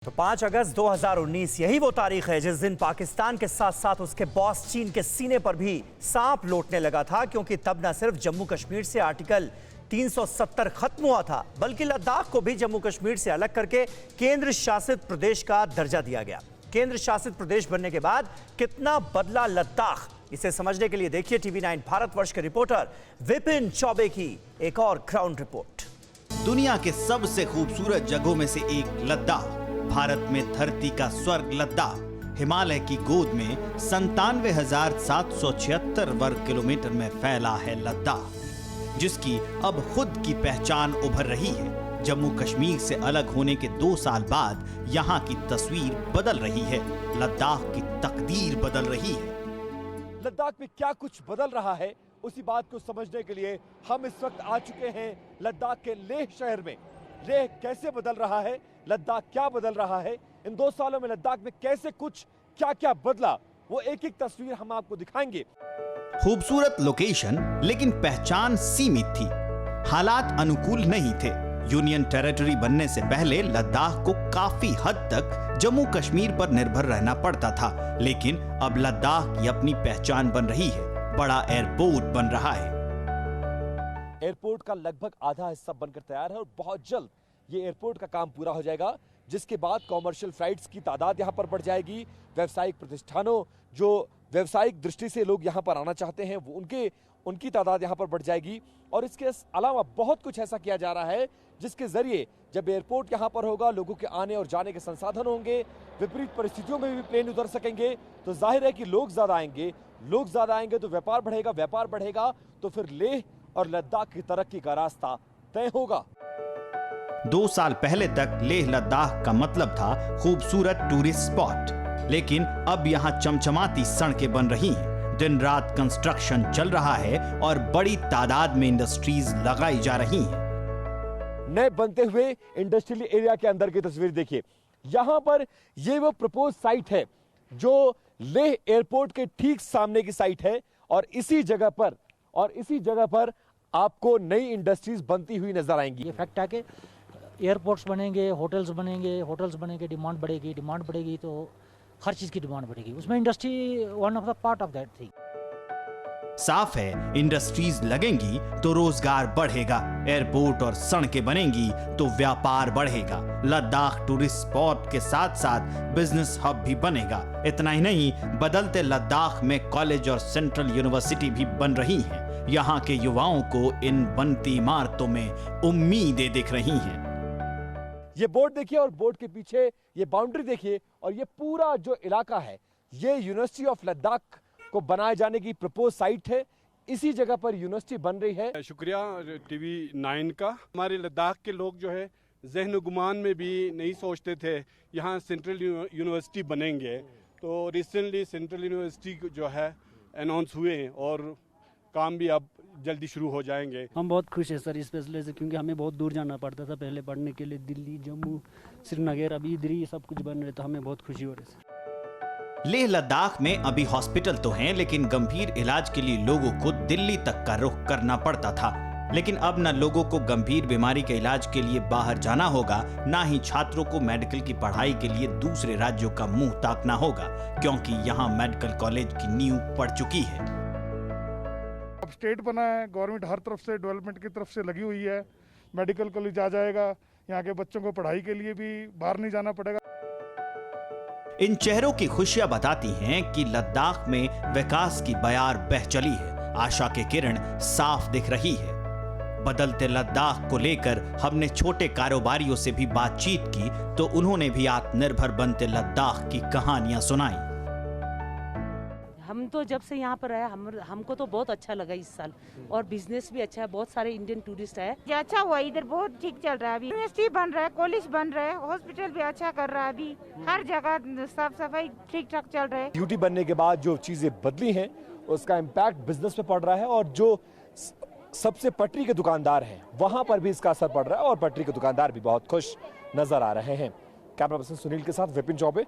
तो 5 अगस्त 2019 यही वो तारीख है जिस दिन पाकिस्तान के साथ साथ उसके बॉस चीन के सीने पर भी सांप लौटने लगा था, क्योंकि तब न सिर्फ जम्मू कश्मीर से आर्टिकल 370 खत्म हुआ था, बल्कि लद्दाख को भी जम्मू कश्मीर से अलग करके केंद्र शासित प्रदेश का दर्जा दिया गया। केंद्र शासित प्रदेश बनने के बाद कितना बदला लद्दाख, इसे समझने के लिए देखिए TV9 भारतवर्ष के रिपोर्टर विपिन चौबे की एक और ग्राउंड रिपोर्ट। दुनिया के सबसे खूबसूरत जगहों में से एक लद्दाख, भारत में धरती का स्वर्ग लद्दाख, हिमालय की गोद में 97,776 वर्ग किलोमीटर में फैला है लद्दाख, जिसकी अब खुद की पहचान उभर रही है। जम्मू कश्मीर से अलग होने के 2 साल बाद यहाँ की तस्वीर बदल रही है, लद्दाख की तकदीर बदल रही है। लद्दाख में क्या कुछ बदल रहा है, उसी बात को समझने के लिए हम इस वक्त आ चुके हैं लद्दाख के लेह शहर में। लेह कैसे बदल रहा है, लद्दाख क्या बदल रहा है, इन 2 सालों में लद्दाख में कैसे कुछ क्या क्या बदला, वो एक एक तस्वीर हम आपको दिखाएंगे। खूबसूरत लोकेशन, लेकिन पहचान सीमित थी, हालात अनुकूल नहीं थे। यूनियन टेरिटरी बनने से पहले लद्दाख को काफी हद तक जम्मू कश्मीर पर निर्भर रहना पड़ता था, लेकिन अब लद्दाख की अपनी पहचान बन रही है, बड़ा एयरपोर्ट बन रहा है। एयरपोर्ट का लगभग आधा हिस्सा बनकर तैयार है और बहुत जल्द ये एयरपोर्ट का काम पूरा हो जाएगा, जिसके बाद कॉमर्शियल फ्लाइट्स की तादाद यहाँ पर बढ़ जाएगी। व्यावसायिक प्रतिष्ठानों, जो व्यावसायिक दृष्टि से लोग यहाँ पर आना चाहते हैं, वो उनकी तादाद यहाँ पर बढ़ जाएगी। और इसके अलावा बहुत कुछ ऐसा किया जा रहा है जिसके जरिए जब एयरपोर्ट यहाँ पर होगा, लोगों के आने और जाने के संसाधन होंगे, विपरीत परिस्थितियों में भी प्लेन उतर सकेंगे, तो जाहिर है कि लोग ज्यादा आएंगे तो व्यापार बढ़ेगा तो फिर लेह और लद्दाख की तरक्की का रास्ता तय होगा। 2 साल पहले तक लेह लद्दाख का मतलब था खूबसूरत टूरिस्ट स्पॉट, लेकिन अब यहाँ चमचमाती सड़कें बन रही हैं, दिन रात कंस्ट्रक्शन चल रहा है और बड़ी तादाद में इंडस्ट्रीज लगाई जा रही हैं। नए बनते हुए इंडस्ट्रियल एरिया के अंदर की तस्वीर देखिए। यहाँ पर ये वो प्रपोज साइट है जो लेह एयरपोर्ट के ठीक सामने की साइट है, और इसी जगह पर आपको नई इंडस्ट्रीज बनती हुई नजर आएंगी। ये फैक्ट है कि एयरपोर्ट्स बनेंगे, होटल्स बनेंगे, डिमांड बढ़ेगी तो हर चीज की डिमांड बढ़ेगी, उसमें industry one of the part of that thing. साफ है, इंडस्ट्रीज लगेंगी तो रोजगार बढ़ेगा, एयरपोर्ट और सड़कें बनेंगी तो व्यापार बढ़ेगा, लद्दाख टूरिस्ट स्पॉट के साथ साथ बिजनेस हब भी बनेगा। इतना ही नहीं, बदलते लद्दाख में कॉलेज और सेंट्रल यूनिवर्सिटी भी बन रही हैं। यहाँ के युवाओं को इन बनती इमारतों में उम्मीदें दिख रही हैं। ये बोर्ड देखिए और बोर्ड के पीछे ये बाउंड्री देखिए, और ये पूरा जो इलाका है ये यूनिवर्सिटी ऑफ लद्दाख को बनाए जाने की प्रपोज साइट है। इसी जगह पर यूनिवर्सिटी बन रही है। शुक्रिया TV9 का। हमारे लद्दाख के लोग जो है ज़हन गुमान में भी नहीं सोचते थे यहाँ सेंट्रल यूनिवर्सिटी बनेंगे, तो रिसेंटली सेंट्रल यूनिवर्सिटी जो है अनाउंस हुए हैं और काम भी अब जल्दी शुरू हो जाएंगे। हम बहुत खुश हैं सर, स्पेशली से क्योंकि हमें बहुत दूर जाना पड़ता था पहले पढ़ने के लिए, दिल्ली, जम्मू, श्रीनगर, अभी इधर ही सब कुछ बन रहे, तो हमें बहुत खुशी हो रही है। लेह लद्दाख में अभी हॉस्पिटल तो हैं, लेकिन गंभीर इलाज के लिए लोगों को दिल्ली तक का रुख करना पड़ता था। लेकिन अब न लोगों को गंभीर बीमारी के इलाज के लिए बाहर जाना होगा, ना ही छात्रों को मेडिकल की पढ़ाई के लिए दूसरे राज्यों का मुंह ताकना होगा, क्योंकि यहाँ मेडिकल कॉलेज की नींव पड़ चुकी है। अब स्टेट बना है, गवर्नमेंट हर तरफ से डेवलपमेंट की तरफ से लगी हुई है, मेडिकल कॉलेज आ जाएगा, यहाँ के बच्चों को पढ़ाई के लिए भी बाहर नहीं जाना पड़ेगा। इन चेहरों की खुशियां बताती हैं कि लद्दाख में विकास की बयार बह चली है, आशा की किरण साफ दिख रही है। बदलते लद्दाख को लेकर हमने छोटे कारोबारियों से भी बातचीत की, तो उन्होंने भी आत्मनिर्भर बनते लद्दाख की कहानियां सुनाई। हम तो जब से यहाँ पर आए हमको तो बहुत अच्छा लगा इस साल, और बिजनेस भी अच्छा है, बहुत सारे इंडियन टूरिस्ट आए। अच्छा हुआ, इधर बहुत ठीक चल रहा है, अभी यूनिवर्सिटी बन रहा है, कॉलेज बन रहा है, हॉस्पिटल भी अच्छा कर रहा है, अभी हर जगह साफ सफाई ठीक ठाक चल रहा है। ड्यूटी बनने के बाद जो चीजें बदली हैं उसका इम्पैक्ट बिजनेस पे पड़ रहा है, और जो सबसे पटरी के दुकानदार हैं वहां पर भी इसका असर पड़ रहा है, और पटरी के दुकानदार भी बहुत खुश नजर आ रहे हैं। कैमरा पर्सन सुनील के साथ विपिन चौबे,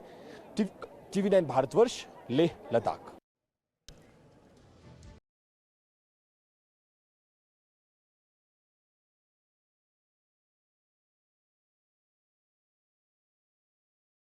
TV9 भारतवर्ष, लेह लद्दाख।